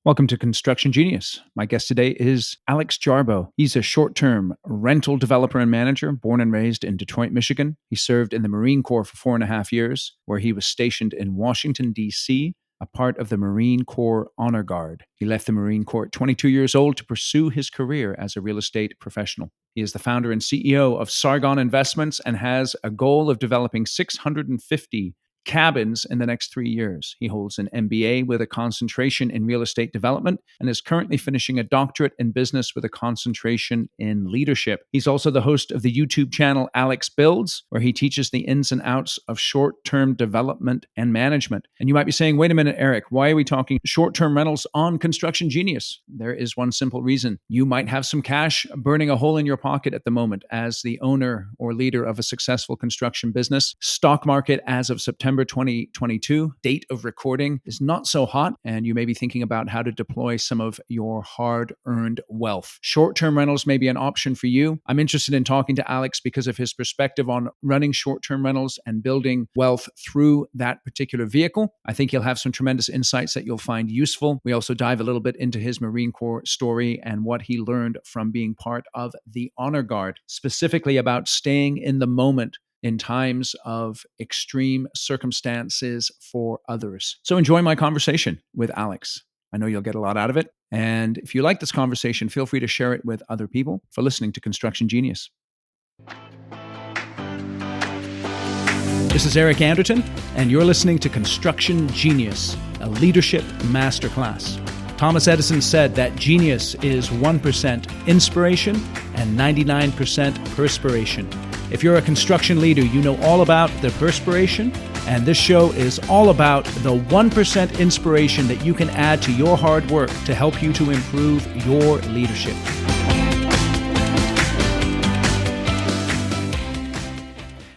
Welcome to Construction Genius. My guest today is Alex Jarbo. He's a short term rental developer and manager, born and raised in Detroit, Michigan. He served in the Marine Corps for 4.5 years, where he was stationed in Washington, D.C., a part of the Marine Corps Honor Guard. He left the Marine Corps at 22 years old to pursue his career as a real estate professional. He is the founder and CEO of Sargon Investments and has a goal of developing 650 cabins in the next 3 years. He holds an MBA with a concentration in real estate development and is currently finishing a doctorate in business with a concentration in leadership. He's also the host of the YouTube channel Alex Builds, where he teaches the ins and outs of short-term development and management. And you might be saying, wait a minute, Eric, why are we talking short-term rentals on Construction Genius? There is one simple reason. You might have some cash burning a hole in your pocket at the moment as the owner or leader of a successful construction business. Stock market as of September 2022, date of recording, is not so hot, and you may be thinking about how to deploy some of your hard-earned wealth. Short-term rentals may be an option for you. I'm interested in talking to Alex because of his perspective on running short-term rentals and building wealth through that particular vehicle. I think he'll have some tremendous insights that you'll find useful. We also dive a little bit into his Marine Corps story and what he learned from being part of the Honor Guard, specifically about staying in the moment in times of extreme circumstances for others. So enjoy my conversation with Alex. I know you'll get a lot out of it. And if you like this conversation, feel free to share it with other people. For listening to Construction Genius. This is Eric Anderton, and you're listening to Construction Genius, a leadership masterclass. Thomas Edison said that genius is 1% inspiration and 99% perspiration. If you're a construction leader, you know all about the perspiration, and this show is all about the 1% inspiration that you can add to your hard work to help you to improve your leadership.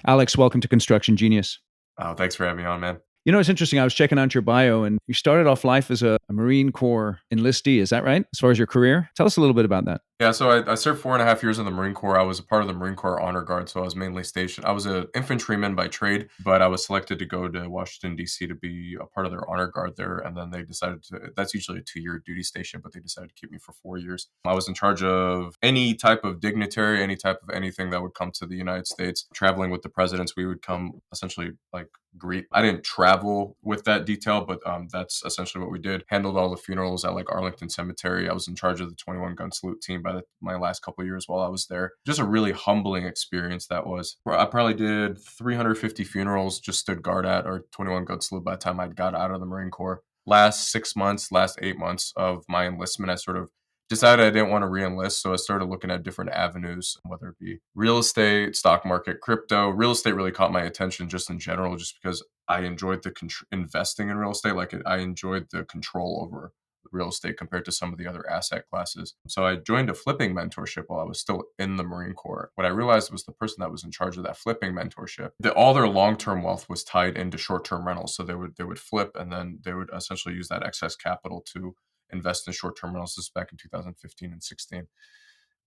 Alex, welcome to Construction Genius. Oh, thanks for having me on, man. You know, it's interesting. I was checking out your bio, and you started off life as a Marine Corps enlistee. Is that right? As far as your career? Tell us a little bit about that. Yeah, so I served 4.5 years in the Marine Corps. I was a part of the Marine Corps Honor Guard, so I was mainly stationed. I was an infantryman by trade, but I was selected to go to Washington, D.C. to be a part of their Honor Guard there. And then they decided that's usually a 2-year duty station, but they decided to keep me for 4 years. I was in charge of any type of dignitary, any type of anything that would come to the United States. Traveling with the presidents, we would come essentially like greet. I didn't travel with that detail, but that's essentially what we did. Handled all the funerals at like Arlington Cemetery. I was in charge of the 21 gun salute team by my last couple of years while I was there. Just a really humbling experience that was. I probably did 350 funerals, just stood guard at, or 21 gun salute by the time I got out of the Marine Corps. Last 8 months of my enlistment, I sort of decided I didn't want to re-enlist, so I started looking at different avenues, whether it be real estate, stock market, crypto. Real estate really caught my attention just in general, just because I enjoyed the investing in real estate. I enjoyed the control over real estate compared to some of the other asset classes. So I joined a flipping mentorship while I was still in the Marine Corps. What I realized was the person that was in charge of that flipping mentorship, all their long-term wealth was tied into short-term rentals. So they would flip, and then they would essentially use that excess capital to invest in short-term rentals. This is back in 2015 and 16.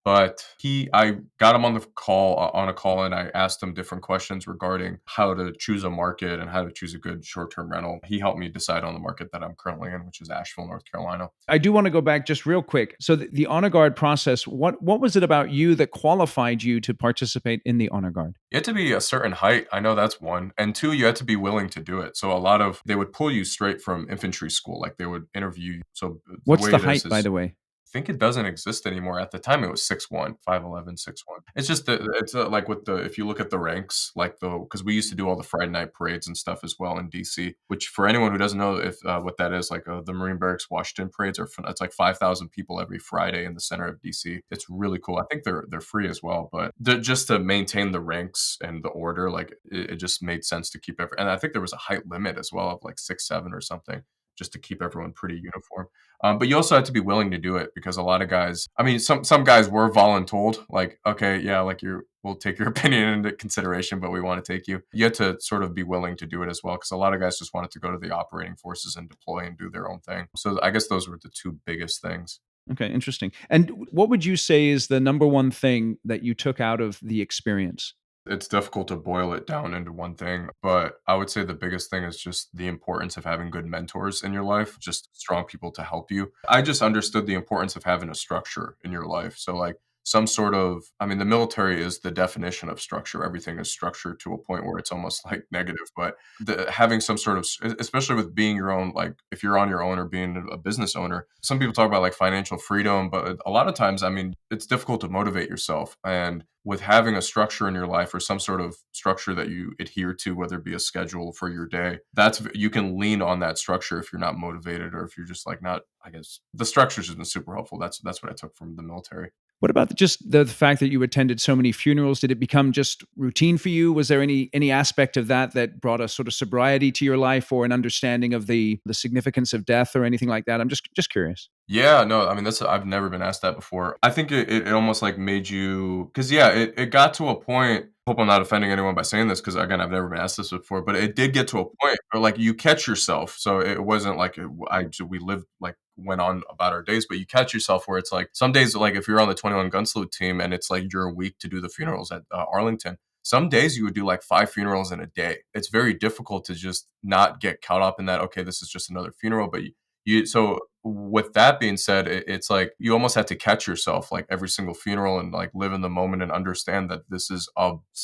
But I got him on a call, and I asked him different questions regarding how to choose a market and how to choose a good short-term rental. He helped me decide on the market that I'm currently in, which is Asheville, North Carolina. I do want to go back just real quick. So the Honor Guard process, what was it about you that qualified you to participate in the Honor Guard? You had to be a certain height. I know that's one. And two, you had to be willing to do it. So they would pull you straight from infantry school. Like they would interview you. So What's the height, by the way? I think it doesn't exist anymore. At the time, it was 6'1", 5'11", 6'1". It's just like if you look at the ranks, because we used to do all the Friday night parades and stuff as well in DC. Which for anyone who doesn't know what that is, the Marine Barracks Washington parades it's like 5,000 people every Friday in the center of DC. It's really cool. I think they're free as well, but just to maintain the ranks and the order, it just made sense to keep and I think there was a height limit as well of like 6'7" or something, just to keep everyone pretty uniform. But you also had to be willing to do it, because a lot of guys, some guys were voluntold, like, okay, yeah, we'll take your opinion into consideration, but we want to take you. You had to sort of be willing to do it as well, because a lot of guys just wanted to go to the operating forces and deploy and do their own thing. So I guess those were the two biggest things. Okay, interesting. And what would you say is the number one thing that you took out of the experience? It's difficult to boil it down into one thing, but I would say the biggest thing is just the importance of having good mentors in your life, just strong people to help you. I just understood the importance of having a structure in your life. So, like, some sort of, I mean, the military is the definition of structure. Everything is structured to a point where it's almost like negative, but having some sort of, especially with being your own, like if you're on your own or being a business owner, some people talk about like financial freedom, but a lot of times, I mean, it's difficult to motivate yourself. And with having a structure in your life or some sort of structure that you adhere to, whether it be a schedule for your day, that's, you can lean on that structure if you're not motivated or if you're just like not, I guess the structure's just been super helpful. That's what I took from the military. What about just the fact that you attended so many funerals? Did it become just routine for you? Was there any aspect of that that brought a sort of sobriety to your life or an understanding of the significance of death or anything like that? I'm just curious. Yeah, no, I mean, that's, I've never been asked that before. I think it almost like made you, because yeah, it got to a point. Hope I'm not offending anyone by saying this, because again, I've never been asked this before, but it did get to a point where like you catch yourself. So it wasn't like we lived like went on about our days, but you catch yourself where it's like some days, like if you're on the 21 Gun Salute team and it's like you're a week to do the funerals at Arlington. Some days you would do like 5 funerals in a day. It's very difficult to just not get caught up in that. Okay, this is just another funeral, but so with that being said, it's like you almost have to catch yourself like every single funeral and like live in the moment and understand that this is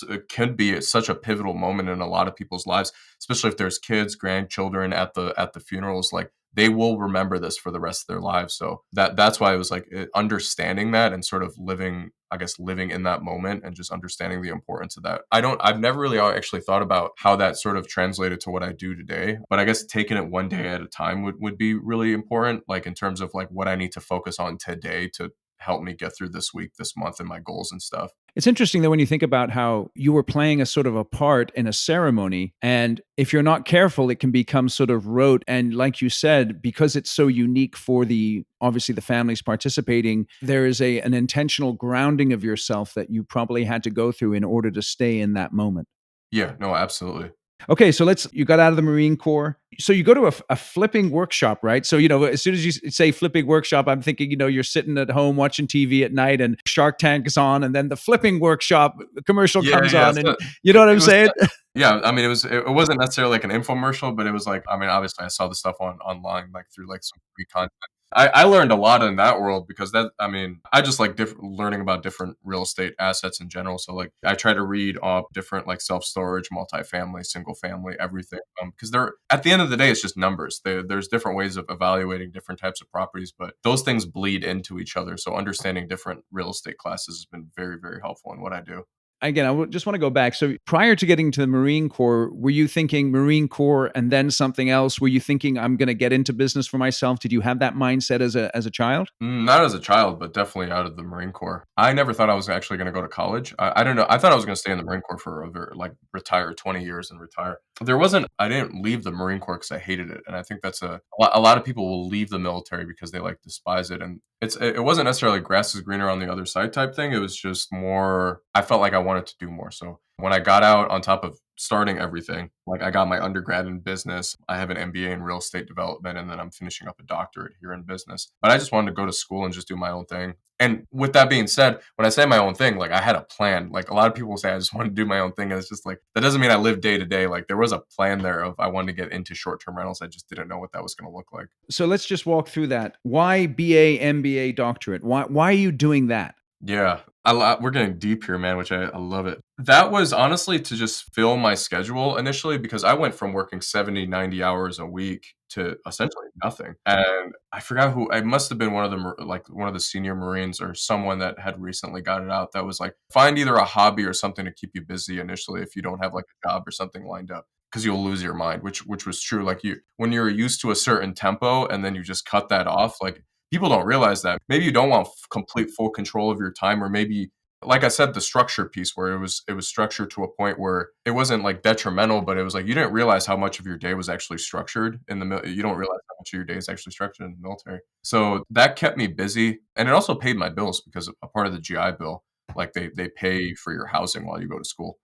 it can be such a pivotal moment in a lot of people's lives, especially if there's kids, grandchildren at the funerals. Like they will remember this for the rest of their lives. So that's why it was like understanding that and sort of living, I guess, living in that moment and just understanding the importance of that. I've never really actually thought about how that sort of translated to what I do today, but I guess taking it one day at a time would be really important, like in terms of like what I need to focus on today to help me get through this week, this month, and my goals and stuff. It's interesting though when you think about how you were playing a sort of a part in a ceremony, and if you're not careful, it can become sort of rote. And like you said, because it's so unique for the obviously the families participating, there is an intentional grounding of yourself that you probably had to go through in order to stay in that moment. Yeah, no, absolutely. Okay, so you got out of the Marine Corps. So you go to a flipping workshop, right? So, as soon as you say flipping workshop, I'm thinking, you're sitting at home watching TV at night and Shark Tank is on, and then the flipping workshop commercial Yeah, comes yeah. on, and So you know what I'm it was, saying? yeah. I mean, it wasn't necessarily like an infomercial, but it was like, I mean, obviously, I saw the stuff online, like through like some free content. I learned a lot in that world because that, I mean, I just like learning about different real estate assets in general. So like, I try to read up different like self storage, multifamily, single family, everything. Because they're, at the end of the day, it's just numbers. There's different ways of evaluating different types of properties, but those things bleed into each other. So understanding different real estate classes has been very, very helpful in what I do. Again, just want to go back. So prior to getting to the Marine Corps, were you thinking Marine Corps and then something else? Were you thinking I'm going to get into business for myself? Did you have that mindset as a child? Not as a child, but definitely out of the Marine Corps. I never thought I was actually gonna go to college. I don't know. I thought I was gonna stay in the Marine Corps for like retire 20 years and retire. I didn't leave the Marine Corps because I hated it, and I think that's a lot of people will leave the military because they like despise it, and it wasn't necessarily grass is greener on the other side type thing. It was just more. I felt like I wanted to do more. So when I got out, on top of starting everything, like I got my undergrad in business, I have an MBA in real estate development, and then I'm finishing up a doctorate here in business. But I just wanted to go to school and just do my own thing. And with that being said, when I say my own thing, like I had a plan. Like a lot of people say I just want to do my own thing. And it's just like that doesn't mean I live day to day. Like there was a plan there of I wanted to get into short-term rentals. I just didn't know what that was going to look like. So let's just walk through that. Why BA, MBA, doctorate? Why are you doing that? Yeah, we're getting deep here, man, which I love it. That was honestly to just fill my schedule initially because I went from working 70, 90 hours a week to essentially nothing. And I forgot who, I must have been one of the, like one of the senior Marines or someone that had recently got it out that was like, find either a hobby or something to keep you busy initially if you don't have like a job or something lined up. Because you'll lose your mind, which was true. Like when you're used to a certain tempo and then you just cut that off, like people don't realize that. Maybe you don't want complete full control of your time, or maybe, like I said, the structure piece where it was structured to a point where it wasn't like detrimental, but it was like you didn't realize how much of your day was actually structured in you don't realize how much of your day is actually structured in the military. So that kept me busy, and it also paid my bills because a part of the GI Bill, like they pay for your housing while you go to school.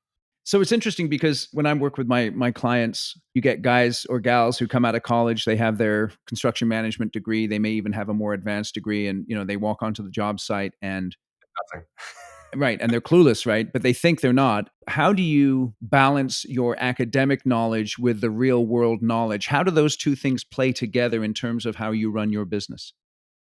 So it's interesting because when I work with my clients, you get guys or gals who come out of college, they have their construction management degree, they may even have a more advanced degree, and they walk onto the job site and Nothing. Right. And they're clueless, right? But they think they're not. How do you balance your academic knowledge with the real world knowledge? How do those two things play together in terms of how you run your business?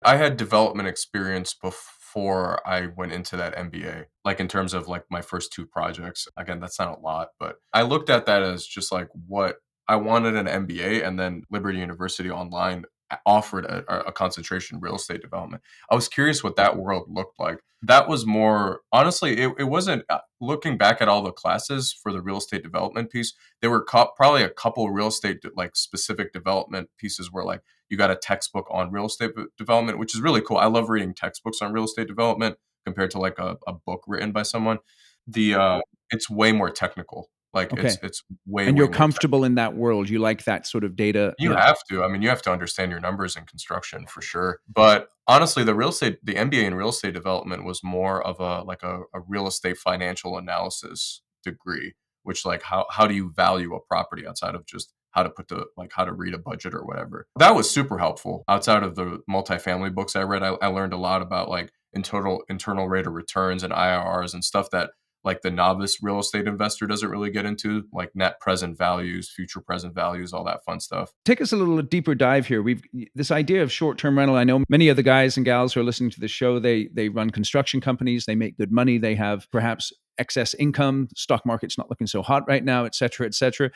I had development experience before I went into that MBA, like in terms of like my first two projects. Again, that's not a lot, but I looked at that as just like what I wanted an MBA, and then Liberty University Online offered a concentration in real estate development. I was curious what that world looked like. That was more honestly, it wasn't looking back at all the classes for the real estate development piece. There were probably a couple real estate like specific development pieces where like you got a textbook on real estate development, which is really cool. I love reading textbooks on real estate development compared to like a book written by someone. It's way more technical. Like Okay. it's way, And way you're more comfortable technical. in that world. You like that sort of data. You Yeah. have to. I mean, you have to understand your numbers in construction for sure. But honestly, the MBA in real estate development was more of a real estate financial analysis degree, which like how do you value a property outside of just how to put the like how to read a budget or whatever. That was super helpful. Outside of the multifamily books I read, I learned a lot about like internal rate of returns and IRRs and stuff that like the novice real estate investor doesn't really get into, like net present values, future present values, all that fun stuff. Take us a little deeper dive here. We've this idea of short-term rental. I know many of the guys and gals who are listening to the show, they run construction companies, they make good money, they have perhaps excess income, stock market's not looking so hot right now, et cetera, et cetera.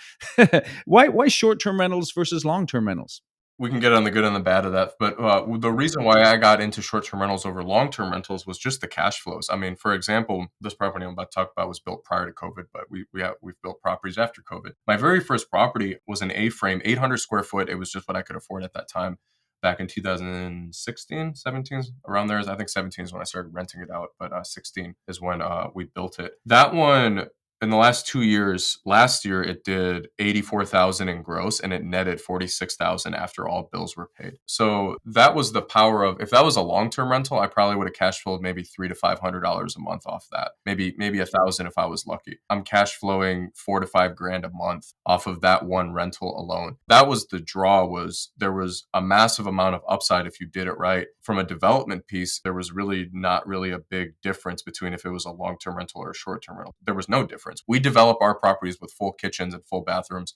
Why short-term rentals versus long-term rentals? We can get on the good and the bad of that, but the reason why I got into short-term rentals over long-term rentals was just the cash flows. I mean, for example, this property I'm about to talk about was built prior to COVID, but we've built properties after COVID. My very first property was an A-frame, 800 square foot. It was just what I could afford at that time. Back in 2016, 17, around there. I think 17 is when I started renting it out, but 16 is when we built it. That one in the last 2 years, last year it did 84,000 in gross and it netted 46,000 after all bills were paid. So that was the power of if that was a long-term rental, I probably would have cash flowed maybe $300 to $500 a month off that. Maybe 1,000 if I was lucky. I'm cash flowing 4 to 5 grand a month off of that one rental alone. That was the draw. Was there was a massive amount of upside if you did it right. From a development piece, there was really not really a big difference between if it was a long-term rental or a short-term rental. There was no difference. We develop our properties with full kitchens and full bathrooms,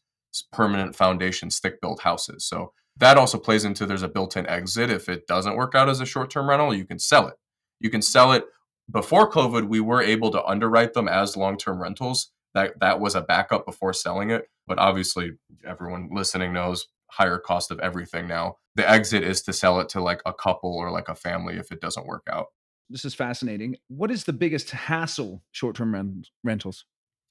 permanent foundation, stick built houses. So that also plays into there's a built in exit. If it doesn't work out as a short term rental, you can sell it. You can sell it. Before COVID, we were able to underwrite them as long term rentals. That was a backup before selling it. But obviously, everyone listening knows higher cost of everything now. The exit is to sell it to like a couple or like a family if it doesn't work out. This is fascinating. What is the biggest hassle short-term rentals?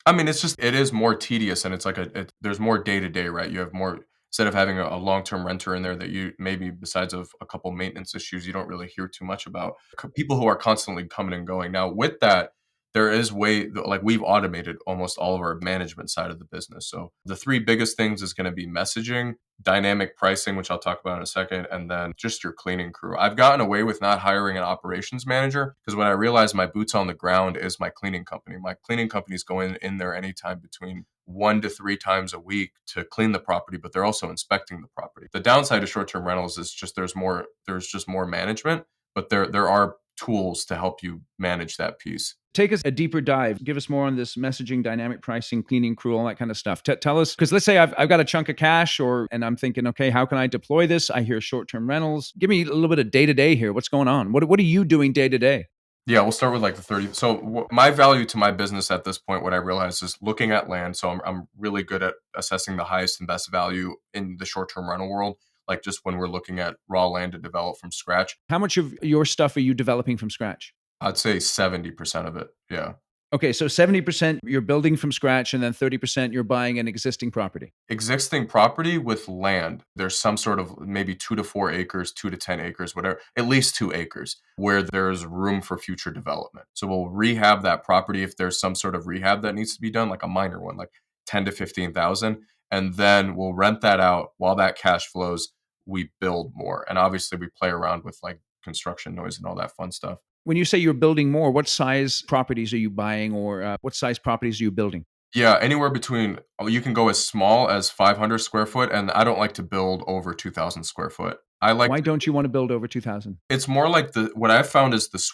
I mean, it is more tedious and it's like there's more day to day, right? You have more instead of having a long term renter in there that you maybe besides of a couple maintenance issues, you don't really hear too much about people who are constantly coming and going. Now, with that, there is like we've automated almost all of our management side of the business. So the three biggest things is going to be messaging, dynamic pricing, which I'll talk about in a second, and then just your cleaning crew. I've gotten away with not hiring an operations manager because when I realized my boots on the ground is my cleaning company. My cleaning companies go in there anytime between 1 to 3 times a week to clean the property, but they're also inspecting the property. The downside of short-term rentals is just there's just more management, but there are tools to help you manage that piece. Take us a deeper dive. Give us more on this messaging, dynamic pricing, cleaning crew, all that kind of stuff. Tell us, because let's say I've got a chunk of cash, and I'm thinking, okay, how can I deploy this? I hear short-term rentals. Give me a little bit of day to day here. What's going on? What are you doing day to day? Yeah, we'll start with like the 30. So my value to my business at this point, what I realized is looking at land. So I'm really good at assessing the highest and best value in the short-term rental world. Like just when we're looking at raw land to develop from scratch, How much of your stuff are you developing from scratch? I'd say 70% of it. Yeah. Okay, so 70% you're building from scratch, and then 30% you're buying an existing property. Existing property with land. There's some sort of maybe 2 to 4 acres, 2 to 10 acres, whatever, at least 2 acres where there's room for future development. So we'll rehab that property if there's some sort of rehab that needs to be done, like a minor one, like 10 to 15,000. And then we'll rent that out while that cash flows. We build more. And obviously we play around with like construction noise and all that fun stuff. When you say you're building more, what size properties are you buying, or what size properties are you building? Yeah, anywhere between you can go as small as 500 square foot, and I don't like to build over 2,000 square foot. I like Why to don't you want to build over 2,000? It's more like what I've found is it's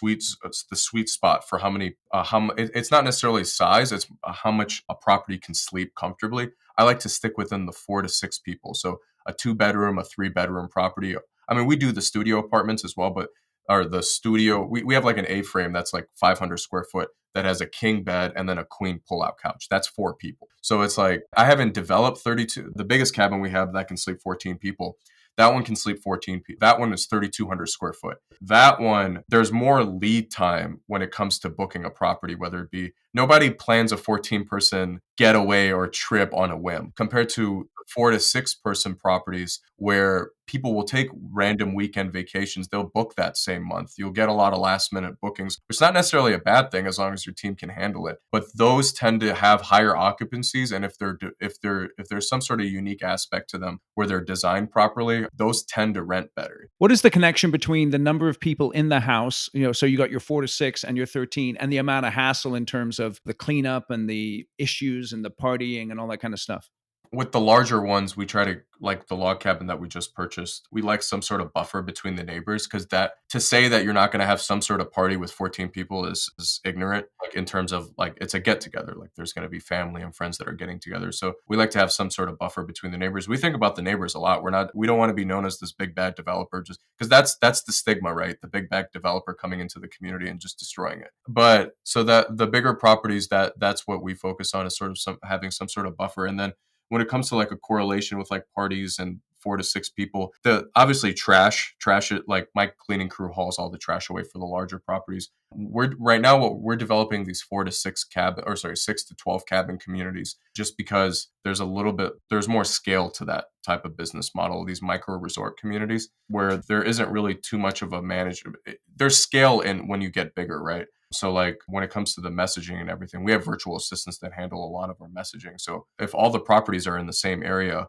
the sweet spot for how many, it's not necessarily size, it's how much a property can sleep comfortably. I like to stick within the 4 to 6 people, so a two-bedroom, a three-bedroom property. I mean, we do the studio apartments as well, but or the studio we have, like, an A-frame that's, like, 500 square foot that has a king bed and then a queen pull-out couch. That's 4 people. So it's like, I haven't developed 32. The biggest cabin we have that can sleep 14 people, that one can sleep 14 people. That one is 3,200 square foot. That one, there's more lead time when it comes to booking a property, whether it be nobody plans a 14-person getaway or trip on a whim compared to 4 to 6 person properties where people will take random weekend vacations. They'll book that same month. You'll get a lot of last minute bookings, which is not necessarily a bad thing as long as your team can handle it. But those tend to have higher occupancies, and if there's some sort of unique aspect to them where they're designed properly, those tend to rent better. What is the connection between the number of people in the house, so you got your 4 to 6 and your 13, and the amount of hassle in terms of the cleanup and the issues and the partying and all that kind of stuff? With the larger ones, we try to, like the log cabin that we just purchased, we like some sort of buffer between the neighbors, because that to say that you're not going to have some sort of party with 14 people is ignorant. Like, in terms of, like, it's a get together. Like, there's going to be family and friends that are getting together. So we like to have some sort of buffer between the neighbors. We think about the neighbors a lot. We don't want to be known as this big bad developer, just because that's the stigma, right? The big bad developer coming into the community and just destroying it. But so that the bigger properties, that's what we focus on, is sort of having some sort of buffer. And then when it comes to, like, a correlation with, like, parties and 4 to 6 people, the obviously trash it, like, my cleaning crew hauls all the trash away for the larger properties. We're right now what we're developing these 6 to 12 cabin communities, just because there's more scale to that type of business model, these micro resort communities where there isn't really too much of a management. There's scale in when you get bigger, right? So, like, when it comes to the messaging and everything, we have virtual assistants that handle a lot of our messaging. So if all the properties are in the same area,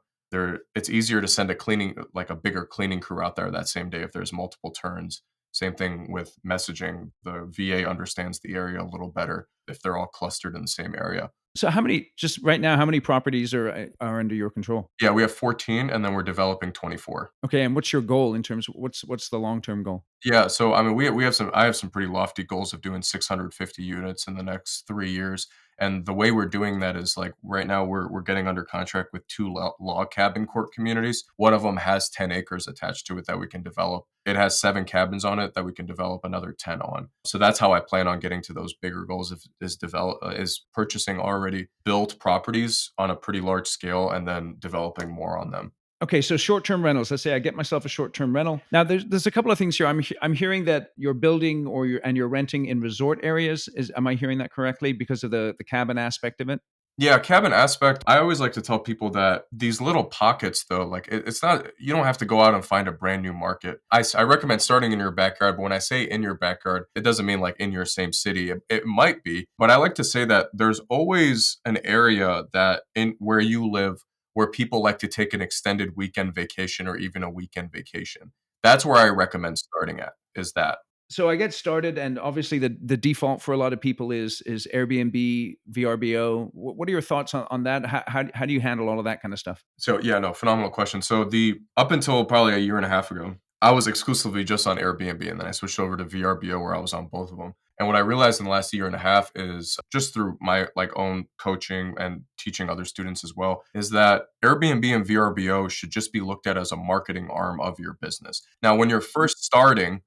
it's easier to send a bigger cleaning crew out there that same day if there's multiple turns. Same thing with messaging. The VA understands the area a little better if they're all clustered in the same area. So just right now, how many properties are under your control? Yeah, we have 14, and then we're developing 24. Okay, and what's your goal in terms of what's the long-term goal? Yeah, so I mean, we have I have some pretty lofty goals of doing 650 units in the next 3 years, and the way we're doing that is, like, right now we're getting under contract with two log cabin court communities. One of them has 10 acres attached to it that we can develop. It has 7 cabins on it that we can develop another 10 on. So that's how I plan on getting to those bigger goals. Is purchasing already built properties on a pretty large scale and then developing more on them. Okay, so short-term rentals. Let's say I get myself a short-term rental. Now, there's a couple of things here. I'm hearing that you're building you're renting in resort areas. Am I hearing that correctly because of the cabin aspect of it? Yeah, cabin aspect. I always like to tell people that these little pockets, though, like, it's not, you don't have to go out and find a brand new market. I recommend starting in your backyard, but when I say in your backyard, it doesn't mean like in your same city. It might be, but I like to say that there's always an area that in where you live where people like to take an extended weekend vacation or even a weekend vacation. That's where I recommend starting at, is that. So I get started, and obviously the default for a lot of people is Airbnb, VRBO. What are your thoughts on that? How do you handle all of that kind of stuff? So yeah, no, phenomenal question. So the up until probably a year and a half ago, I was exclusively just on Airbnb, and then I switched over to VRBO where I was on both of them. And what I realized in the last year and a half is, just through my, like, own coaching and teaching other students as well, is that Airbnb and VRBO should just be looked at as a marketing arm of your business. Now, when you're first starting,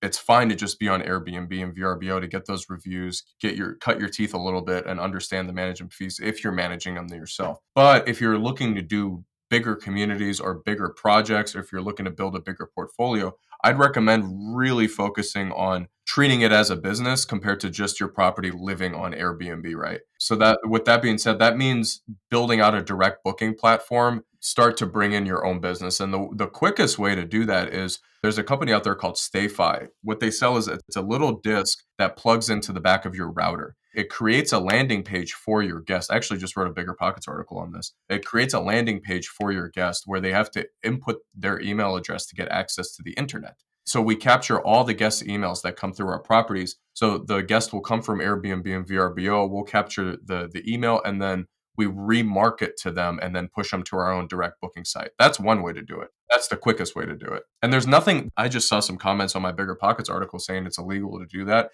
it's fine to just be on Airbnb and VRBO to get those reviews, cut your teeth a little bit and understand the management fees if you're managing them yourself. But if you're looking to do bigger communities or bigger projects, or if you're looking to build a bigger portfolio, I'd recommend really focusing on treating it as a business compared to just your property living on Airbnb, right? So that, with that being said, that means building out a direct booking platform, start to bring in your own business. And the quickest way to do that is, there's a company out there called StayFi. What they sell is it's a little disc that plugs into the back of your router. It creates a landing page for your guest. I actually just wrote a Bigger Pockets article on this. It creates a landing page for your guest where they have to input their email address to get access to the internet. So we capture all the guest emails that come through our properties. So the guest will come from Airbnb and VRBO. We'll capture the email and then we remarket to them and then push them to our own direct booking site. That's one way to do it. That's the quickest way to do it. And there's nothing, I just saw some comments on my Bigger Pockets article saying it's illegal to do that.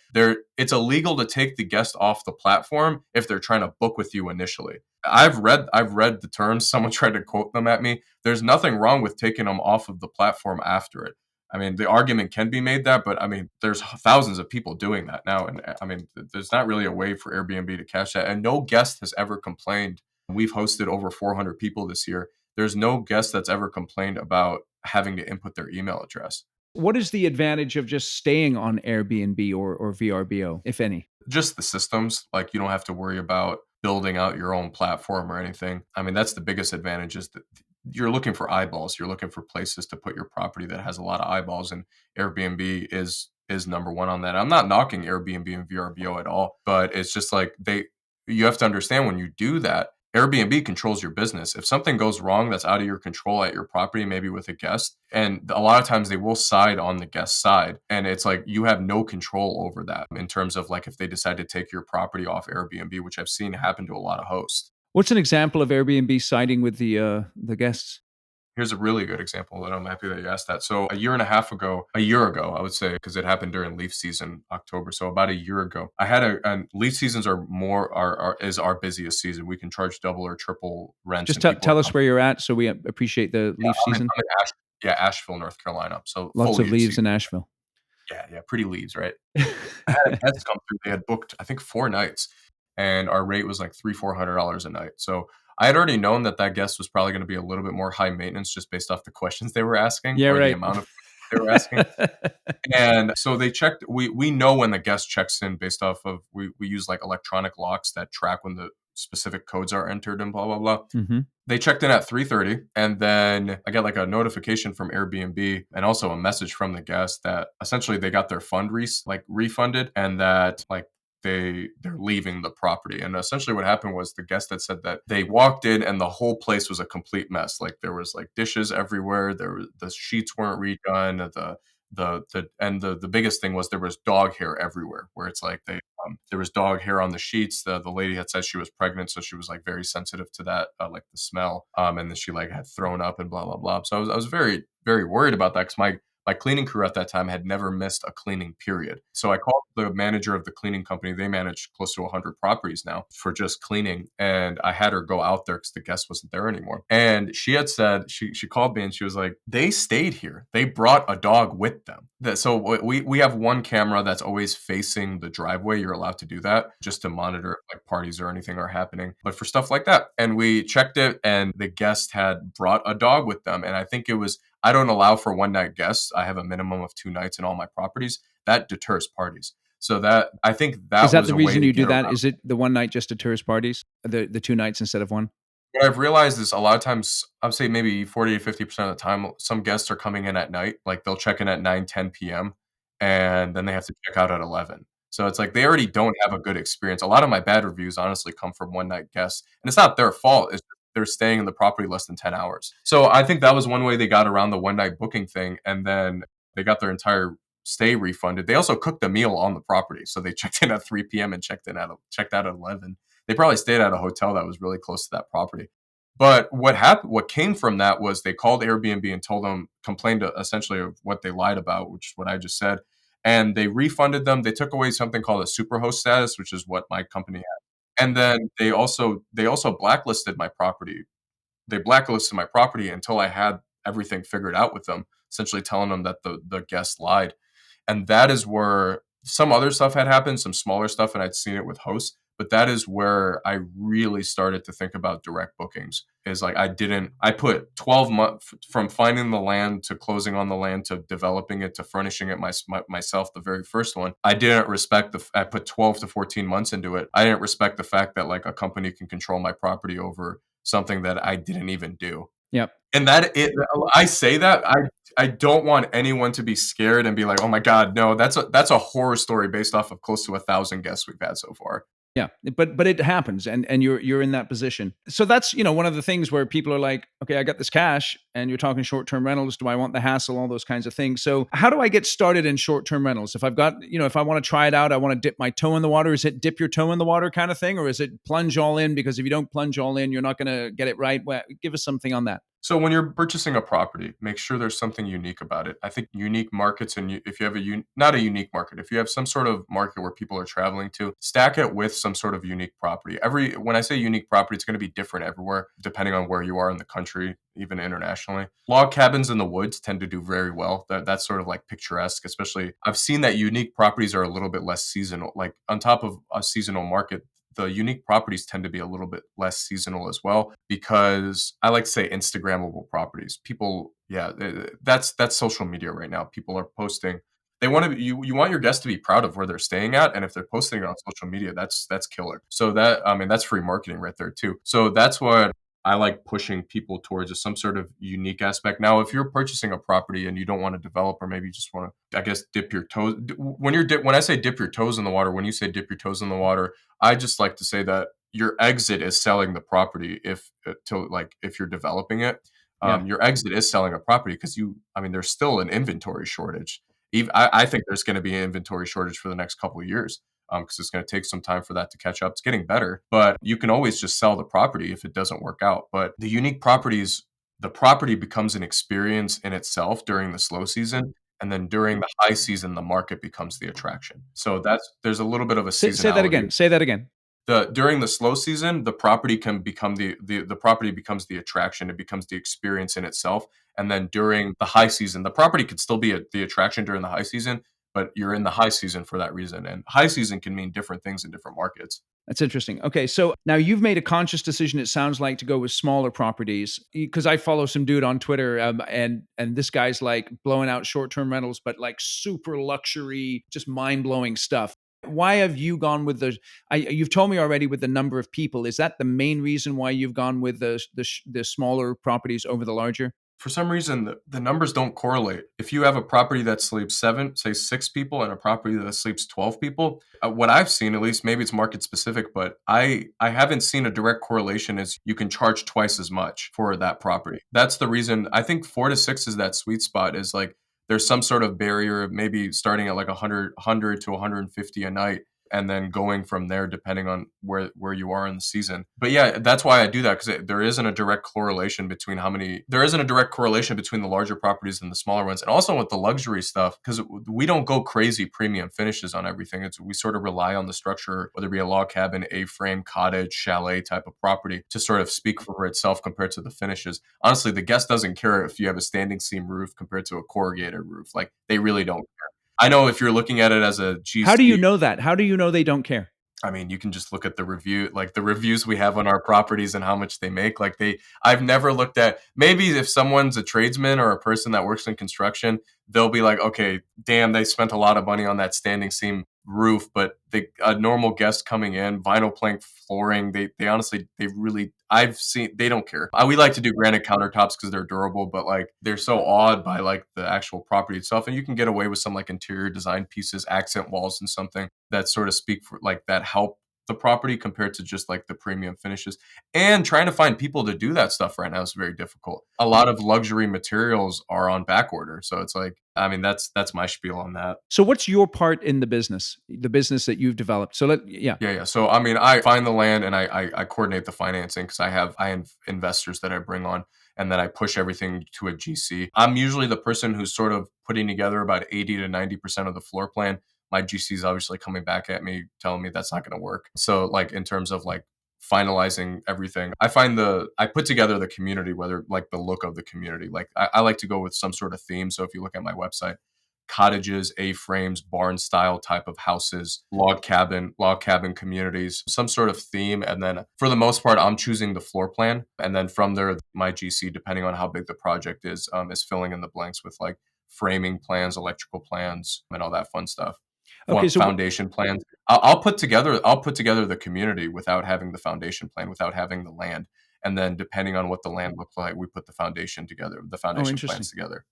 It's illegal to take the guest off the platform if they're trying to book with you initially. I've read the terms. Someone tried to quote them at me. There's nothing wrong with taking them off of the platform after it. I mean, the argument can be made that, but I mean, there's thousands of people doing that now. And I mean, there's not really a way for Airbnb to catch that. And no guest has ever complained. We've hosted over 400 people this year. There's no guest that's ever complained about having to input their email address. What is the advantage of just staying on Airbnb or VRBO, if any? Just the systems, like you don't have to worry about building out your own platform or anything. I mean, that's the biggest advantage is that you're looking for eyeballs. You're looking for places to put your property that has a lot of eyeballs, and Airbnb is number one on that. I'm not knocking Airbnb and VRBO at all, but it's just like you have to understand when you do that, Airbnb controls your business. If something goes wrong that's out of your control at your property, maybe with a guest, and a lot of times they will side on the guest side. And it's like you have no control over that in terms of like if they decide to take your property off Airbnb, which I've seen happen to a lot of hosts. What's an example of Airbnb siding with the guests? Here's a really good example that I'm happy that you asked that. So a year ago, I would say, because it happened during leaf season, October. So about a year ago, I had and leaf seasons are is our busiest season. We can charge double or triple rents, Just and people are tell us where you're at, so we appreciate the yeah, leaf season. Asheville, North Carolina. So Lots of foliage leaves season. in Asheville. Yeah, pretty leaves, right? I had a guest come through. They had booked, I think, 4 nights, and our rate was like $400 a night. So I had already known that that guest was probably going to be a little bit more high maintenance just based off the questions they were asking Yeah, or the right. amount of questions they were asking. And so they checked. We know when the guest checks in based off of we use like electronic locks that track when the specific codes are entered and blah blah blah. Hmm. They checked in at 3:30, and then I got like a notification from Airbnb and also a message from the guest that essentially they got their refunded, and that like they're leaving the property. And essentially what happened was the guest had said that they walked in and the whole place was a complete mess. Like there was like dishes everywhere, the sheets weren't redone, the biggest thing was there was dog hair everywhere, where it's like there was dog hair on the sheets. The lady had said she was pregnant, so she was like very sensitive to that, like the smell. And then she like had thrown up and blah blah blah. So I was very very worried about that because my cleaning crew at that time had never missed a cleaning period. So I called the manager of the cleaning company. They manage close to 100 properties now for just cleaning. And I had her go out there because the guest wasn't there anymore. And she had said, she called me and she was like, they stayed here. They brought a dog with them. So we have one camera that's always facing the driveway. You're allowed to do that just to monitor if like parties or anything are happening. But for stuff like that. And we checked it and the guest had brought a dog with them. And I think I don't allow for one night guests. I have a minimum of 2 nights in all my properties. That deters parties. So I think Is that that was the a way reason to you do get that? around. Is it the one night just deters parties? The 2 nights instead of one? What I've realized is a lot of times, I'd say maybe 40 to 50% of the time, some guests are coming in at night. Like they'll check in at 9, 10 p.m. and then they have to check out at 11. So it's like they already don't have a good experience. A lot of my bad reviews honestly come from one night guests. And it's not their fault. It's they're staying in the property less than 10 hours. So I think that was one way they got around the one night booking thing. And then they got their entire stay refunded. They also cooked a meal on the property. So they checked in at 3 p.m. and checked out at 11. They probably stayed at a hotel that was really close to that property. But what came from that was they called Airbnb and complained essentially of what they lied about, which is what I just said. And they refunded them. They took away something called a superhost status, which is what my company had. And then they also blacklisted my property. They blacklisted my property until I had everything figured out with them, essentially telling them that the guest lied. And that is where some other stuff had happened, some smaller stuff, and I'd seen it with hosts. But that is where I really started to think about direct bookings. Is like I put 12 months from finding the land to closing on the land to developing it to furnishing it myself. The very first one, I didn't respect I put 12 to 14 months into it. I didn't respect the fact that like a company can control my property over something that I didn't even do. Yep. And I say that I don't want anyone to be scared and be like, oh my God, no, that's a horror story based off of close to 1,000 guests we've had so far. Yeah, but it happens, and you're in that position. So that's one of the things where people are like, okay, I got this cash. and you're talking short-term rentals. Do I want the hassle? All those kinds of things. So how do I get started in short-term rentals? If I've got, if I want to try it out, I want to dip my toe in the water. Is it dip your toe in the water kind of thing? Or is it plunge all in? Because if you don't plunge all in, you're not going to get it right. Well, give us something on that. So when you're purchasing a property, make sure there's something unique about it. I think unique markets, and if you have not a unique market, if you have some sort of market where people are traveling to, stack it with some sort of unique property. When I say unique property, it's going to be different everywhere depending on where you are in the country, even internationally. Log cabins in the woods tend to do very well. That's sort of like picturesque, especially I've seen that unique properties are a little bit less seasonal. Like on top of a seasonal market, the unique properties tend to be a little bit less seasonal as well, because I like to say Instagrammable properties. People, yeah, that's social media right now. People are posting. They want to you want your guests to be proud of where they're staying at, and if they're posting it on social media, that's killer. So that, I mean, that's free marketing right there too. So that's what I like pushing people towards, is some sort of unique aspect. Now, if you're purchasing a property and you don't want to develop, or maybe you just want to, I guess, dip your toes. When I say dip your toes in the water, when you say dip your toes in the water, I just like to say that your exit is selling the property. If you're developing it, Yeah. your exit is selling a property, because I mean, there's still an inventory shortage. I think there's going to be an inventory shortage for the next couple of years, because it's going to take some time for that to catch up. It's getting better, but you can always just sell the property if it doesn't work out. But the unique properties, the property becomes an experience in itself during the slow season. And then during the high season, the market becomes the attraction. So there's a little bit of a Say that seasonality. again. Say that again. During the slow season, the property can become the property becomes the attraction. It becomes the experience in itself. And then during the high season, the property could still be the attraction during the high season, but you're in the high season for that reason. And high season can mean different things in different markets. That's interesting. Okay, so now you've made a conscious decision. It sounds like, to go with smaller properties, because I follow some dude on Twitter, and this guy's like blowing out short-term rentals, but like super luxury, just mind-blowing stuff. Why have you gone with the? You've told me already with the number of people. Is that the main reason why you've gone with the smaller properties over the larger? For some reason, the numbers don't correlate. If you have a property that sleeps six people, and a property that sleeps 12 people, what I've seen, at least, maybe it's market specific, but I haven't seen a direct correlation as you can charge twice as much for that property. That's the reason I think 4 to 6 is that sweet spot, is like there's some sort of barrier, maybe starting at like 100 to 150 a night, and then going from there depending on where you are in the season. But yeah, that's why I do that, because there isn't a direct correlation between the larger properties and the smaller ones. And also with the luxury stuff, because we don't go crazy premium finishes on everything. We sort of rely on the structure, whether it be a log cabin, A-frame, cottage, chalet type of property, to sort of speak for itself compared to the finishes. Honestly, the guest doesn't care if you have a standing seam roof compared to a corrugated roof. Like, they really don't care. I know if you're looking at it as a How do you GC, know that? How do you know they don't care? I mean, you can just look at the reviews we have on our properties and how much they make. I've never looked at, maybe if someone's a tradesman or a person that works in construction, they'll be like, okay, damn, they spent a lot of money on that standing seam roof, but a normal guest coming in, vinyl plank flooring, they honestly, I've seen, they don't care. We like to do granite countertops because they're durable, but like they're so awed by like the actual property itself. And you can get away with some like interior design pieces, accent walls, and something that sort of speak for like that help the property compared to just like the premium finishes. And trying to find people to do that stuff right now is very difficult. A lot of luxury materials are on back order. So it's like, I mean, that's my spiel on that. So what's your part in the business that you've developed? Yeah. Yeah. So I mean, I find the land, and I coordinate the financing, because I have investors that I bring on, and then I push everything to a GC. I'm usually the person who's sort of putting together about 80 to 90% of the floor plan. My GC is obviously coming back at me, telling me that's not going to work. So like in terms of like finalizing everything, I put together the community, whether like the look of the community. Like I like to go with some sort of theme. So if you look at my website, cottages, A-frames, barn style type of houses, log cabin communities, some sort of theme. And then for the most part, I'm choosing the floor plan. And then from there, my GC, depending on how big the project is filling in the blanks with like framing plans, electrical plans, and all that fun stuff. Okay. Foundation plans. I'll put together the community without having the foundation plan, without having the land. And then depending on what the land looks like, we put the Oh, foundation interesting. plans together.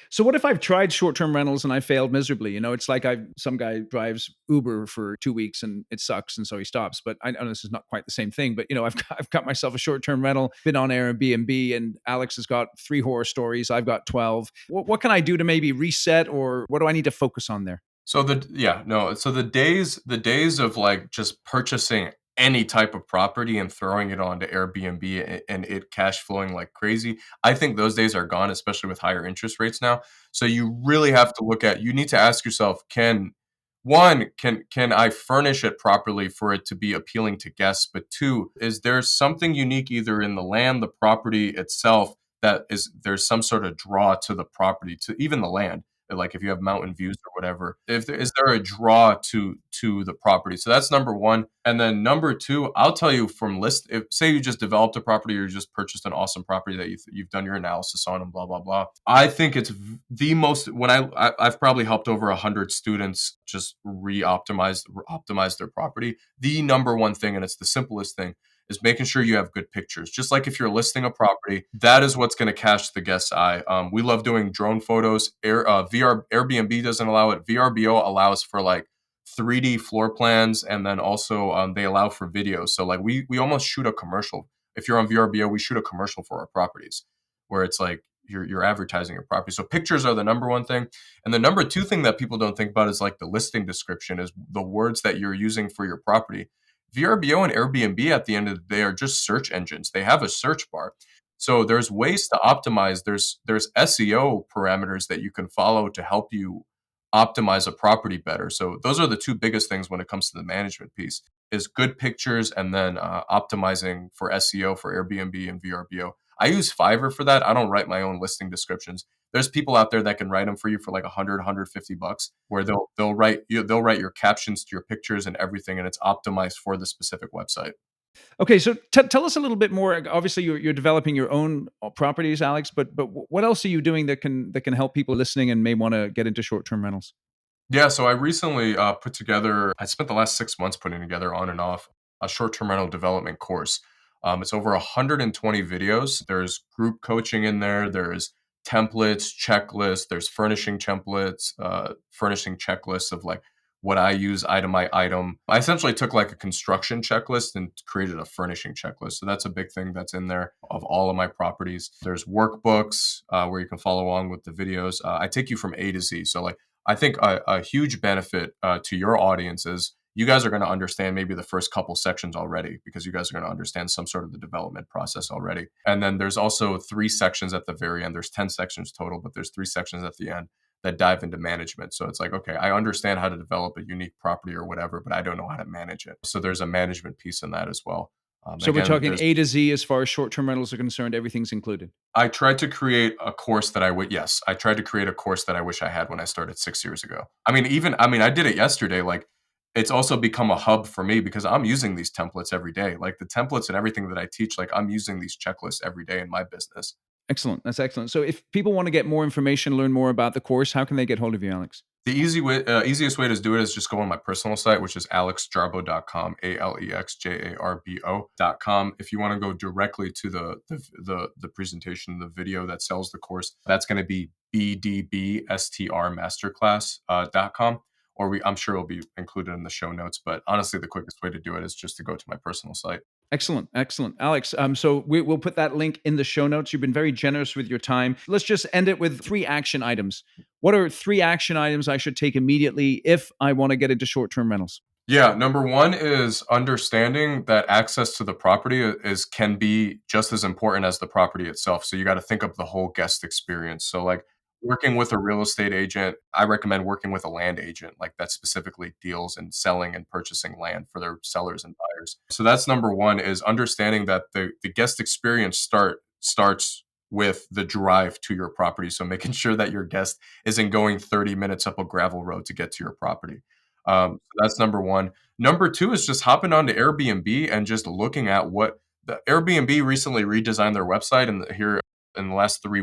So what if I've tried short-term rentals and I failed miserably? It's like I some guy drives Uber for 2 weeks and it sucks, and so he stops. But I know this is not quite the same thing. But I've got myself a short-term rental, been on Airbnb, and Alex has got 3 horror stories. I've got 12. What can I do to maybe reset, or what do I need to focus on there? So the days of like just purchasing any type of property and throwing it onto Airbnb and it cash flowing like crazy, I think those days are gone, especially with higher interest rates now. So you really have to you need to ask yourself, can I furnish it properly for it to be appealing to guests? But two, is there something unique either in the land, the property itself, that is there's some sort of draw to the property, to even the land? Like if you have mountain views or whatever, if there is there a draw to the property? So that's number one. And then number two, I'll tell you from list, if say you just developed a property or you just purchased an awesome property that you've done your analysis on and blah blah blah. I think it's the most when I've probably helped over 100 students just optimize their property. The number one thing, and it's the simplest thing, is making sure you have good pictures. Just like if you're listing a property, that is what's going to catch the guest's eye. We love doing drone photos. Airbnb doesn't allow it. VRBO allows for like 3D floor plans, and then also they allow for video. So like we almost shoot a commercial. If you're on VRBO, we shoot a commercial for our properties, where it's like you're advertising your property. So pictures are the number one thing, and the number two thing that people don't think about is like the listing description, is the words that you're using for your property. VRBO and Airbnb at the end of the day are just search engines. They have a search bar. So there's ways to optimize. There's SEO parameters that you can follow to help you optimize a property better. So those are the two biggest things when it comes to the management piece, is good pictures, and then optimizing for SEO for Airbnb and VRBO. I use Fiverr for that. I don't write my own listing descriptions. There's people out there that can write them for you for like 100, 150 bucks, where they'll write your captions to your pictures and everything, and it's optimized for the specific website. Okay, so tell us a little bit more. Obviously, you're developing your own properties, Alex. But what else are you doing that can help people listening and may want to get into short-term rentals? Yeah, so I recently I spent the last 6 months putting together on and off a short term rental development course. It's over 120 videos. There's group coaching in there, there's templates, checklists, there's furnishing checklists of like what I use item by item. I essentially took like a construction checklist and created a furnishing checklist. So that's a big thing that's in there of all of my properties. There's workbooks where you can follow along with the videos. I take you from A to Z. So like I think a huge benefit to your audience is you guys are going to understand maybe the first couple sections already, because you guys are going to understand some sort of the development process already. And then there's also 3 sections at the very end. There's 10 sections total, but there's 3 sections at the end that dive into management. So it's like, okay, I understand how to develop a unique property or whatever, but I don't know how to manage it. So there's a management piece in that as well. So we're Again, talking there's A to Z as far as short-term rentals are concerned. Everything's included. I tried to create a course that I would yes, I tried to create a course that I wish I had when I started 6 years ago. I did it yesterday, like, it's also become a hub for me because I'm using these templates every day. Like, the templates and everything that I teach, like, I'm using these checklists every day in my business. Excellent. That's excellent. So if people want to get more information, learn more about the course, how can they get hold of you, Alex? The easiest way to do it is just go on my personal site, which is alexjarbo.com, alexjarbo.com. If you want to go directly to the presentation, the video that sells the course, that's going to be bdbstrmasterclass.com, or I'm sure it'll be included in the show notes. But honestly, the quickest way to do it is just to go to my personal site. Excellent, excellent, Alex. So we'll put that link in the show notes. You've been very generous with your time. Let's just end it with 3 action items. What are 3 action items I should take immediately if I want to get into short-term rentals? Yeah, number one is understanding that access to the property is can be just as important as the property itself. So you got to think of the whole guest experience. So like working with a real estate agent, I recommend working with a land agent like that specifically deals in selling and purchasing land for their sellers and buyers. So that's number one, is understanding that the guest experience starts with the drive to your property. So making sure that your guest isn't going 30 minutes up a gravel road to get to your property. So that's number one. Number two is just hopping onto Airbnb and just looking at what the Airbnb recently redesigned their website, and here in the last 3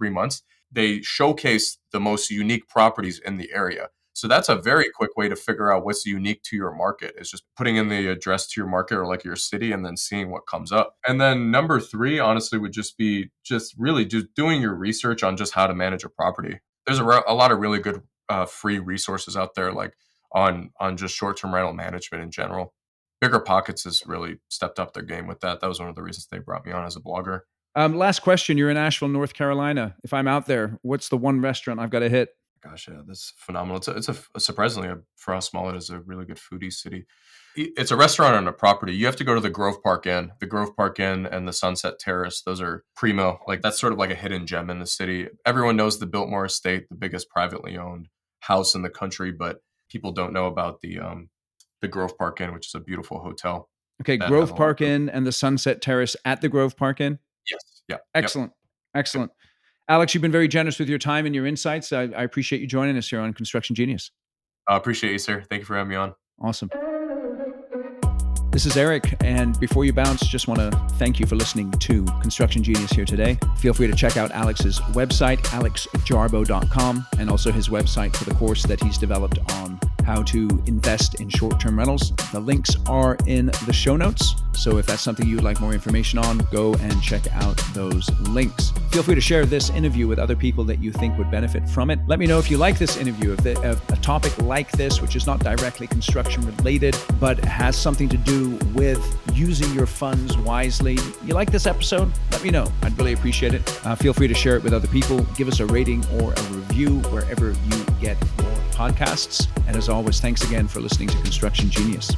months, they showcase the most unique properties in the area. So that's a very quick way to figure out what's unique to your market. Is just putting in the address to your market or like your city and then seeing what comes up. And then number 3, honestly, would just be just really just doing your research on just how to manage a property. There's a lot of really good free resources out there, like on just short-term rental management in general. Bigger Pockets has really stepped up their game with that. That was one of the reasons they brought me on as a blogger. Last question. You're in Asheville, North Carolina. If I'm out there, what's the one restaurant I've got to hit? Gosh, yeah, that's phenomenal. It's a surprisingly, for how small it is, a really good foodie city. It's a restaurant on a property. You have to go to the Grove Park Inn. The Grove Park Inn and the Sunset Terrace, those are primo. Like, that's sort of like a hidden gem in the city. Everyone knows the Biltmore Estate, the biggest privately owned house in the country, but people don't know about the Grove Park Inn, which is a beautiful hotel Okay, that has Grove a lot Park of. Inn and the Sunset Terrace at the Grove Park Inn. Yes, yeah, yep, Excellent. yep. Excellent. Alex, you've been very generous with your time and your insights. I appreciate you joining us here on Construction Genius. I appreciate you, sir. Thank you for having me on. Awesome. This is Eric, and before you bounce, just want to thank you for listening to Construction Genius here today. Feel free to check out Alex's website, alexjarbo.com, and also his website for the course that he's developed on how to invest in short-term rentals. The links are in the show notes, so if that's something you'd like more information on, go and check out those links. Feel free to share this interview with other people that you think would benefit from it. Let me know if you like this interview, if a topic like this, which is not directly construction related, but has something to do with using your funds wisely. You like this episode? Let me know. I'd really appreciate it. Feel free to share it with other people. Give us a rating or a review wherever you get your podcasts. And as always, thanks again for listening to Construction Genius.